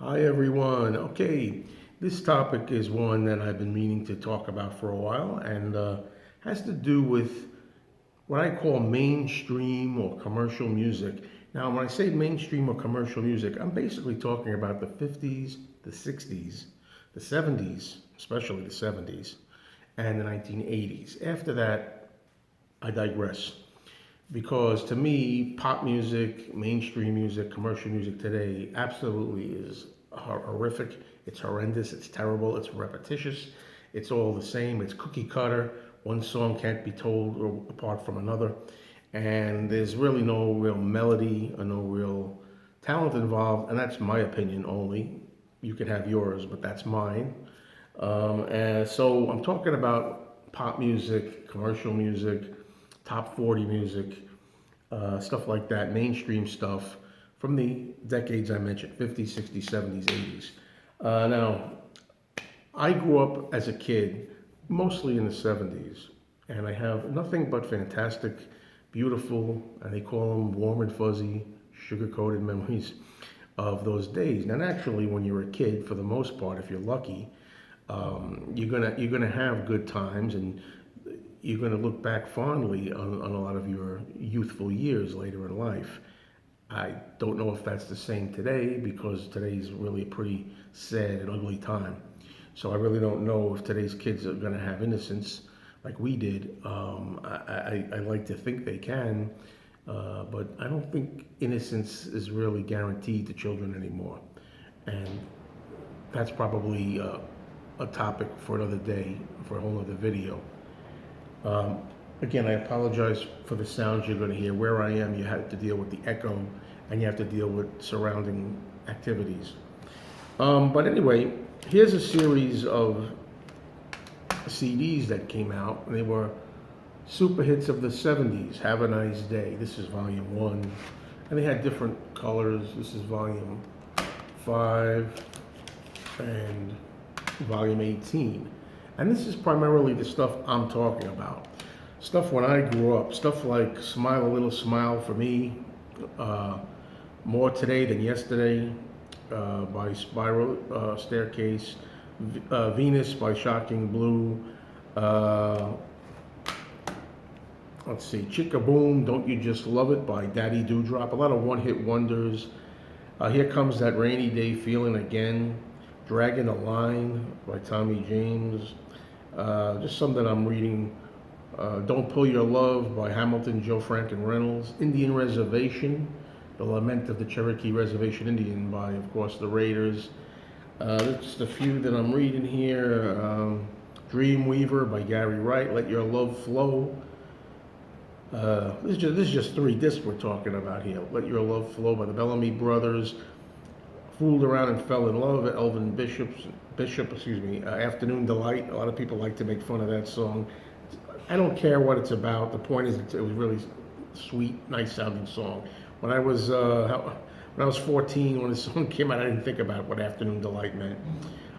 Hi everyone. Okay, this topic is one that I've been meaning to talk about for a while and has to do with what I call mainstream or commercial music. Now, when I say mainstream or commercial music, I'm basically talking about the 50s, the 60s, the 70s, especially the 70s, and the 1980s. After that, I digress because to me, pop music, mainstream music, commercial music today absolutely is horrific. It's horrendous. It's terrible. It's repetitious. It's all the same. It's cookie cutter. One song can't be told apart from another. And there's really no real melody or no real talent involved. And that's my opinion only. You can have yours, but that's mine. And so I'm talking about pop music, commercial music, top 40 music, stuff like that, mainstream stuff from the decades I mentioned 50s, 60s, 70s, 80s. Now, I grew up as a kid mostly in the 70s, and I have nothing but fantastic, beautiful, and they call them warm and fuzzy, sugar coated memories of those days. Now, naturally, when you're a kid, for the most part, if you're lucky, you're gonna have good times, and you're gonna look back fondly on a lot of your youthful years later in life. I don't know if that's the same today because today's really a pretty sad and ugly time. So I really don't know if today's kids are gonna have innocence like we did. I like to think they can, but I don't think innocence is really guaranteed to children anymore. And that's probably a topic for another day, for a whole other video. Um, Again, I apologize for the sounds you're going to hear. Where I am, you have to deal with the echo and you have to deal with surrounding activities. But anyway, here's a series of CDs that came out. They were super hits of the 70s. Have a Nice Day. This is volume 1. And they had different colors. This is volume 5 and volume 18. And this is primarily the stuff I'm talking about. Stuff when I grew up, stuff like Smile a Little Smile for me, uh, More Today Than Yesterday by Spiral Staircase, Venus by Shocking Blue, uh, let's see, Chicka Boom, Don't You Just Love It by Daddy Dewdrop, a lot of one-hit wonders. Here Comes That Rainy Day Feeling Again, Dragging a Line by Tommy James, just something I'm reading. Don't Pull Your Love by Hamilton, Joe Frank, and Reynolds. Indian Reservation, The Lament of the Cherokee Reservation Indian by, of course, the Raiders. Just a few that I'm reading here. Dreamweaver by Gary Wright, Let Your Love Flow. This is just 3 discs we're talking about here. Let Your Love Flow by the Bellamy Brothers. Fooled Around and Fell in Love, Elvin Bishop, Afternoon Delight. A lot of people like to make fun of that song. I don't care what it's about. The point is, it was really sweet, nice sounding song. When I was 14, when the song came out, I didn't think about what Afternoon Delight meant.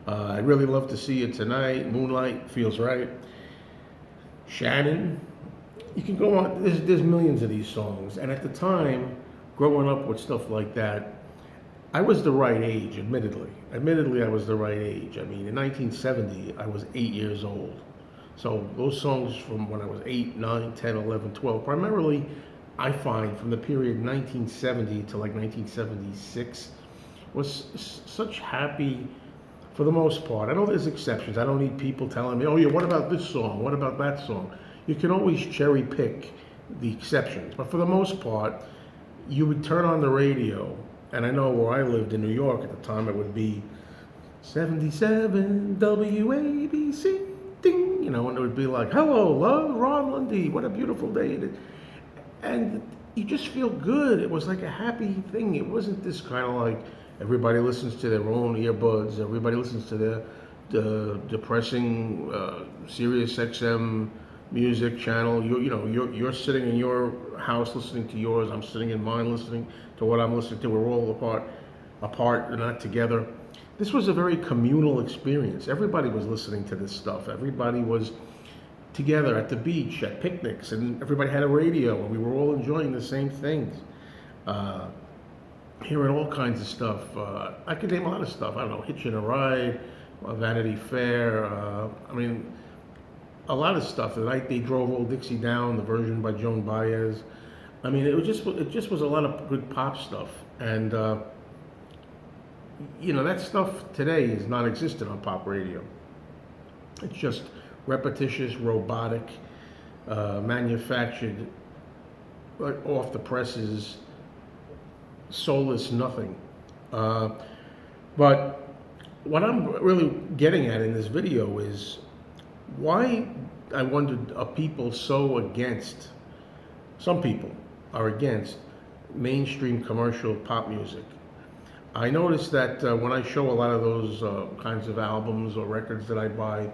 I'd really love to see you tonight. Moonlight, Feels Right. Shannon. You can go on. There's millions of these songs, and at the time, growing up with stuff like that, I was the right age, admittedly. Admittedly, I was the right age. I mean, in 1970, I was 8 years old. So those songs from when I was 8, 9, 10, 11, 12, primarily I find from the period 1970 to like 1976 was such happy, for the most part. I know there's exceptions. I don't need people telling me, oh yeah, what about this song? What about that song? You can always cherry pick the exceptions. But for the most part, you would turn on the radio, and I know where I lived in New York at the time, it would be 77 WABC, ding, and it would be like, hello, love, Ron Lundy, what a beautiful day it is. And you just feel good. It was like a happy thing. It wasn't this kind of like everybody listens to their own earbuds, everybody listens to the depressing Sirius XM music channel. You're sitting in your house listening to yours. I'm sitting in mine listening to what I'm listening to. We're all apart, and not together. This was a very communal experience. Everybody was listening to this stuff. Everybody was together at the beach, at picnics, and everybody had a radio, and we were all enjoying the same things. Uh, hearing all kinds of stuff. I could name a lot of stuff. I don't know, Hitching a Ride, Vanity Fair. I mean, a lot of stuff. The night they drove Old Dixie Down, the version by Joan Baez. I mean, it just was a lot of good pop stuff, and that stuff today is non-existent on pop radio. It's just repetitious, robotic, manufactured, off the presses, soulless nothing. Uh, but what I'm really getting at in this video is why, I wondered, are people so against, some people are against mainstream commercial pop music. I noticed that when I show a lot of those kinds of albums or records that I buy,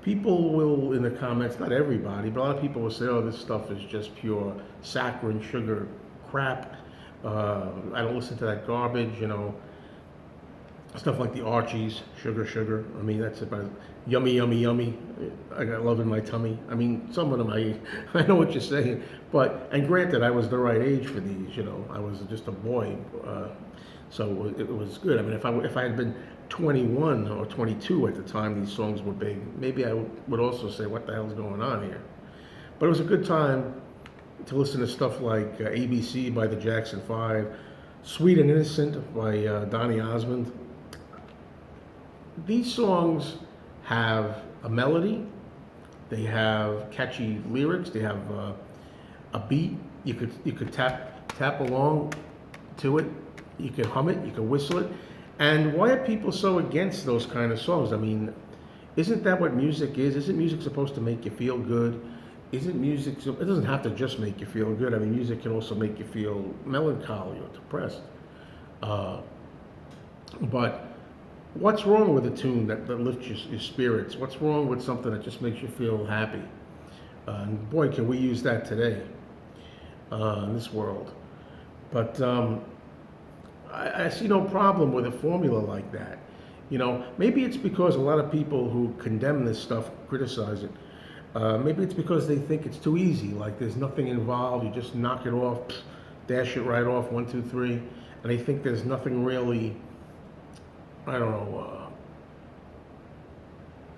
people will, in the comments, not everybody, but a lot of people will say, oh, this stuff is just pure saccharine sugar crap. I don't listen to that garbage. Stuff like the Archies, sugar, sugar. I mean, that's about yummy, yummy, yummy. I got love in my tummy. I mean, some of them I know what you're saying, and granted, I was the right age for these. I was just a boy, so it was good. I mean, if I had been 21 or 22 at the time these songs were big, maybe I would also say, what the hell's going on here? But it was a good time to listen to stuff like ABC by the Jackson 5, Sweet and Innocent by Donny Osmond. These songs have a melody, they have catchy lyrics, they have a beat. You could tap along to it, you could hum it, you could whistle it. And why are people so against those kind of songs? I mean, isn't that what music is? Isn't music supposed to make you feel good? Isn't music, it doesn't have to just make you feel good. I mean, music can also make you feel melancholy or depressed. But what's wrong with a tune that lifts your spirits? What's wrong with something that just makes you feel happy? And boy, can we use that today in this world. But I see no problem with a formula like that. Maybe it's because a lot of people who condemn this stuff criticize it. Maybe it's because they think it's too easy, like there's nothing involved, you just knock it off, dash it right off, 1, 2, 3, and they think there's nothing really, I don't know,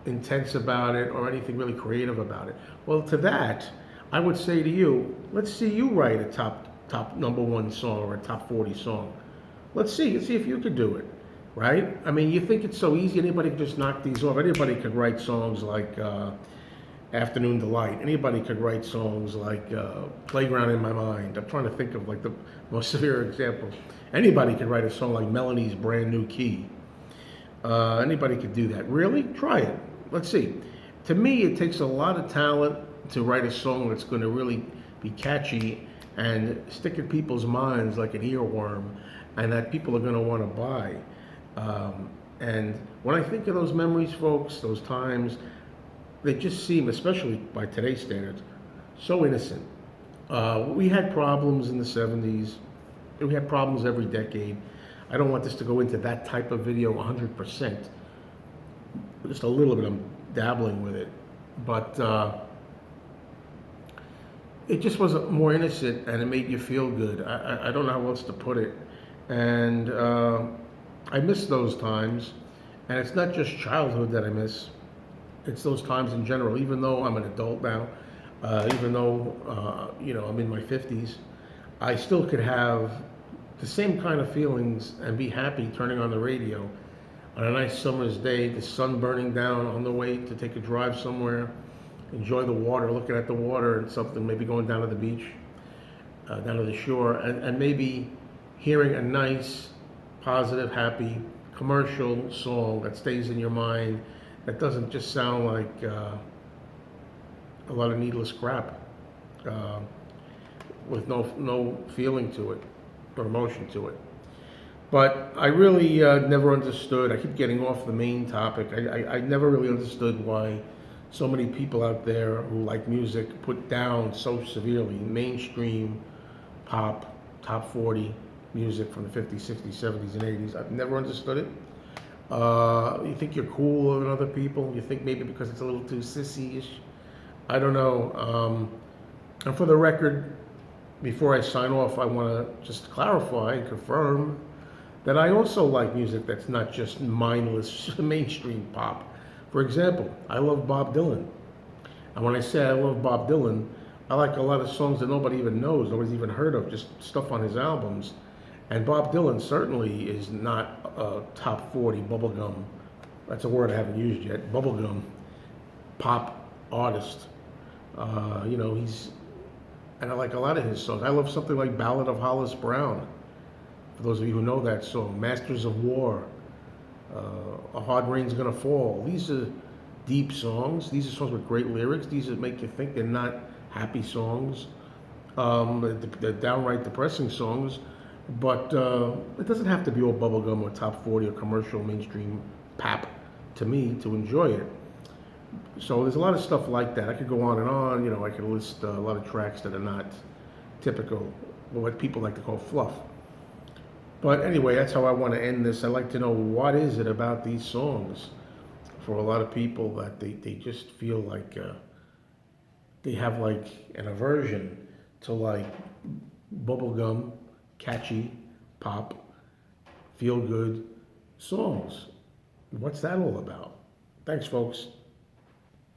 intense about it or anything really creative about it. Well, to that, I would say to you, let's see you write a top #1 song or a top 40 song. Let's see if you could do it, right? I mean, you think it's so easy, anybody could just knock these off. Anybody could write songs like Afternoon Delight. Anybody could write songs like Playground in My Mind. I'm trying to think of like the most severe example. Anybody could write a song like Melanie's Brand New Key. Anybody could do that. Really? Try it. Let's see. To me, it takes a lot of talent to write a song that's going to really be catchy and stick in people's minds like an earworm, and that people are going to want to buy. And when I think of those memories, folks, those times, they just seem, especially by today's standards, so innocent. We had problems in the 70s. We had problems every decade. I don't want this to go into that type of video 100%. Just a little bit, I'm dabbling with it. But it just was more innocent, and it made you feel good. I don't know how else to put it. And I miss those times. And it's not just childhood that I miss. It's those times in general. Even though I'm an adult now, even though I'm in my 50s, I still could have the same kind of feelings and be happy turning on the radio on a nice summer's day, the sun burning down on the way to take a drive somewhere, enjoy the water, looking at the water and something, maybe going down to the beach, down to the shore, and maybe hearing a nice, positive, happy commercial song that stays in your mind, that doesn't just sound like a lot of needless crap with no feeling to it or emotion to it. But I really never understood. I keep getting off the main topic. I never really understood why so many people out there who like music put down so severely mainstream pop, top 40 music from the 50s, 60s, 70s, and 80s. I've never understood it. You think you're cooler than other people. You think maybe because it's a little too sissy-ish. I don't know. And for the record, before I sign off, I want to just clarify and confirm that I also like music that's not just mindless mainstream pop. For example, I love Bob Dylan. And when I say I love Bob Dylan, I like a lot of songs that nobody even knows, nobody's even heard of, just stuff on his albums. And Bob Dylan certainly is not a top 40 bubblegum, that's a word I haven't used yet, bubblegum pop artist. He's, and I like a lot of his songs. I love something like Ballad of Hollis Brown. For those of you who know that song, Masters of War, A Hard Rain's Gonna Fall. These are deep songs. These are songs with great lyrics. These that make you think. They're not happy songs. They're downright depressing songs. But it doesn't have to be all bubblegum or top 40 or commercial mainstream pop to me to enjoy it. So there's a lot of stuff like that. I could go on and on. I could list a lot of tracks that are not typical, or what people like to call fluff. But anyway, that's how I want to end this. I'd like to know, what is it about these songs for a lot of people that they just feel like they have like an aversion to like bubblegum, catchy, pop, feel good songs. What's that all about? Thanks, folks.